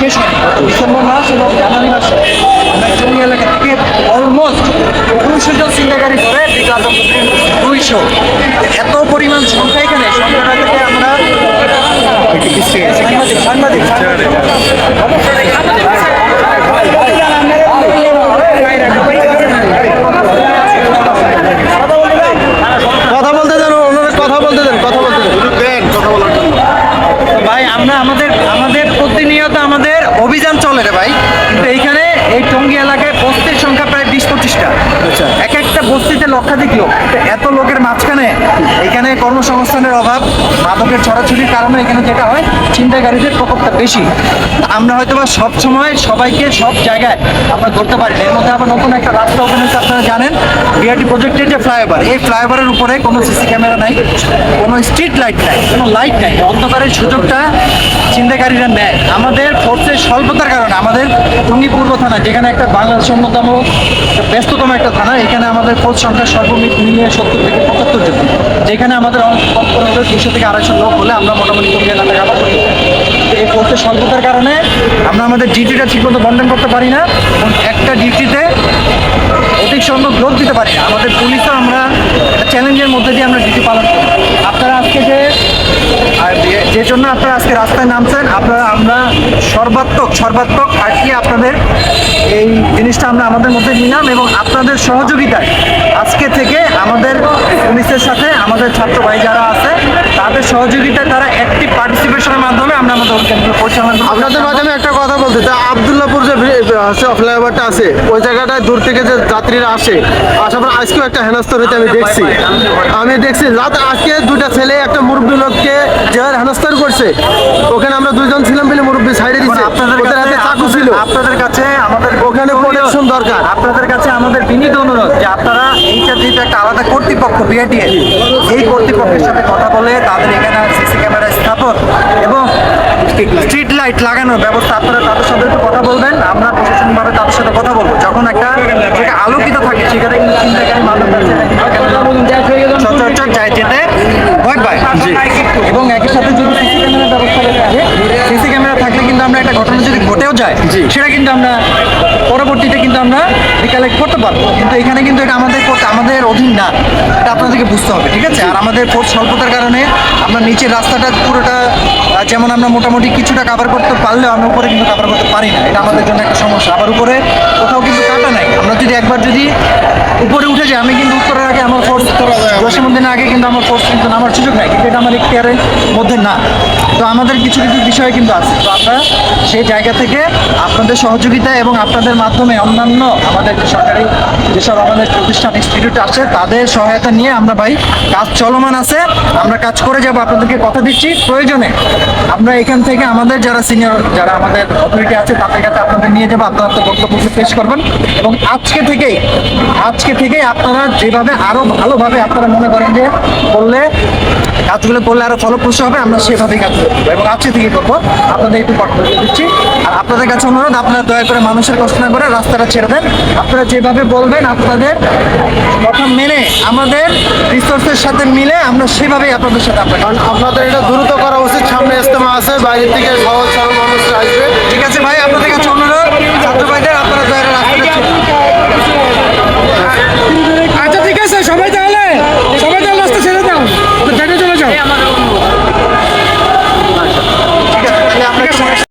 শেষ হয়নি। ডিসেম্বর মাস এবং জানুয়ারি মাসে আমরা টঙ্গী এলাকা থেকে অলমোস্ট 200 জন ছিনতাইকারী করে বিগত 200 এত পরিমাণ সংখ্যা এখানে সংখ্যাটা থেকে আমরা সাংবাদিক কথা বলতে দেন, ওনারা কথা বলতে দেন, কথা বলতে দেন, কথা বলার জন্য। ভাই আমরা আমাদের প্রতিনিয়ত আমাদের অভিযান চলে রে ভাই, কিন্তু এইখানে এই টঙ্গী এলাকায় বস্তির সংখ্যা প্রায় 20-25টা। আচ্ছা। এক একটা বস্তিতে লক্ষাধিক লোক, এত লোকের মাঝখানে এখানে কর্মসংস্থানের অভাব, মাদকের ছড়াছড়ির কারণে এখানে যেটা হয় ছিনতাইকারীদের প্রকোপটা বেশি। আমরা হয়তো বা সব সময় সবাইকে সব জায়গায় আমরা ধরতে পারি না। এর মধ্যে আবার নতুন একটা রাস্তা ওপেন হয়েছে, আপনারা জানেন বিআরটি প্রজেক্টের যে ফ্লাইওভার, এই ফ্লাইওভারের উপরে কোনো সিসি ক্যামেরা নাই, কোনো স্ট্রিট লাইট নাই, কোনো লাইট নাই। অন্ধকারের সুযোগটা ছিনতাইকারীরা নেয়। আমাদের ফোর্সের স্বল্পতার কারণে আমাদের টঙ্গী পূর্ব থানা, যেখানে একটা বাংলাদেশের অন্যতম ব্যস্ততম একটা থানা, এখানে আমাদের ফোর্স সংখ্যা সর্বমিত মিলিয়ে 70 থেকে 75 জন, যেখানে আমাদের কম করে হলে 200 থেকে 250 লোক হলে আমরা মোটামুটি টঙ্গী এলাকা কাভার করি। এই ফোর্সের স্বল্পতার কারণে আমরা আমাদের ডিউটিটা ঠিকমতো বন্টন করতে পারি না এবং একটা ডিউটিতে অধিক সংখ্যক লোক দিতে পারি না। আমাদের পুলিশও আমরা একটা চ্যালেঞ্জের মধ্যে দিয়ে আমরা ডিউটি পালন করি। আপনারা আজকে যে জন্য আপনারা আজকে রাস্তায় নামছেন, আমরা সর্বাত্মক খাটিয়ে আপনাদের এই জিনিসটা আমরা আমাদের মধ্যে নিলাম এবং আপনাদের সহযোগিতায় আজকে থেকে আমাদের পুলিশের সাথে আমাদের ছাত্র ভাই যারা আছে তাদের সহযোগিতায় তারা অ্যাক্টিভ পার্টিসিপেশনের মাধ্যমে আমরা আমাদের অভিযানগুলো পরিচালনা করব। আপনাদের মাধ্যমে একটা কথা বলতে চাই, আবদুল্লাহপুর যে ফ্লাইওভারটা আছে ওই জায়গাটায় দূর থেকে যে যাত্রীরা আসে, আসার পর আজকেও একটা হেনস্থর হইতে আমি দেখছি রাত আজকে দুটা ছেলে একটা মুরব্বী লোককে যে হেনস্থর করছে, ওখানে আমরা দুইজন ছিলাম বলে মুরব্বী সাইডে দিচ্ছে, ওদের হাতে চাকু ছিল। আপনাদের কাছে আমাদের ওখানে প্রোটেকশন দরকার। আপনাদের কাছে আমাদের বিনীত অনুরোধ যে আপনারা এইটা যেহেতু একটা আলাদা কর্তৃপক্ষ বিআরটিএ, এই কর্তৃপক্ষের সাথে কথা বলে তাদের এখানে সিসি ক্যামেরা স্থাপন এবং স্ট্রিট লাইট লাগানোর ব্যবস্থা আপনারা তাদের সাথে একটু কথা বলবেন। আমরা প্রশাসনিকভাবে তাদের সাথে কথা বলবো। যখন একটা জায়গা আলোকিত থাকে সেখানে কিন্তু ছিনতাইকারী মাদক সচরাচর যায় যেতে ভয় পায়। এবং একই সাথে যদি সিসি ক্যামেরার ব্যবস্থা থাকে, সিসি ক্যামেরা থাকলে কিন্তু আমরা একটা ঘটনা যদি ঘটেও যায় সেটা কিন্তু আমরা পরবর্তীতে কিন্তু আমরা রিকালেক্ট করতে পারবো। কিন্তু এখানে কিন্তু এটা আমাদের অধীন না, এটা আপনাদেরকে বুঝতে হবে, ঠিক আছে? আর আমাদের ফোর্স স্বল্পতার কারণে আমরা নিচের রাস্তাটা পুরোটা যেমন আমরা মোটামুটি কিছুটা কাভার করতে পারলেও আমরা উপরে কিন্তু কাভার করতে পারি না, এটা আমাদের জন্য একটা সমস্যা। আবার উপরে কোথাও কিন্তু কাটা নাই, আমরা যদি একবার যদি উপরে উঠে যাই, আমি কিন্তু উত্তরের আগে আমার ফোর্স জসীমউদ্দিনের আগে কিন্তু আমার ফোর্স কিন্তু নামার সুযোগ নাই, কিন্তু এটা আমার এখতিয়ারের মধ্যে না। তো আমাদের কিছু বিষয় কিন্তু আছে। তো আমরা সেই জায়গা থেকে আপনাদের সহযোগিতা এবং আপনাদের মাধ্যমে অন্যান্য আমাদের যে সরকারি যেসব আমাদের প্রতিষ্ঠান ইনস্টিটিউট আছে তাদের সহায়তা নিয়ে আমরা ভাই কাজ চলমান আছে, আমরা কাজ করে যাব। আপনাদেরকে কথা দিচ্ছি, প্রয়োজনে আমরা এখান থেকে আমাদের যারা সিনিয়র যারা আমাদের অথরিটি আছে তাদের কাছে আপনাদের নিয়ে যাবো, আপনারা তো বক্তব্য পেশ করবেন এবং আজকে থেকেই আপনারা যেভাবে আরো ভালোভাবে আপনারা মনে করেন যে কাজগুলো করলে আরো ফলপ্রসূ হবে, আমরা সেভাবেই কাজ করবো এবং আজকে থেকে করবো। আপনাদের একটু কর্তব্য দিচ্ছি। আর আপনাদের কাছে অনুরোধ, আপনারা দয়া করে মানুষের কষ্ট না করে রাস্তাটা ছেড়ে দেন। আপনারা যেভাবে বলবেন আপনাদের কথা মেনে আমাদের রিসোর্সের সাথে মিলে আমরা সেভাবেই আপনাদের সাথে কারণ আপনাদের এটা দ্রুত করা উচিত। সামনে ইজতেমা আছে, বাইরে থেকে সহজ সরল মানুষ আসবে। ঠিক আছে ভাই, আপনাদের কাছে অনুরোধ ছাত্র ভাইদের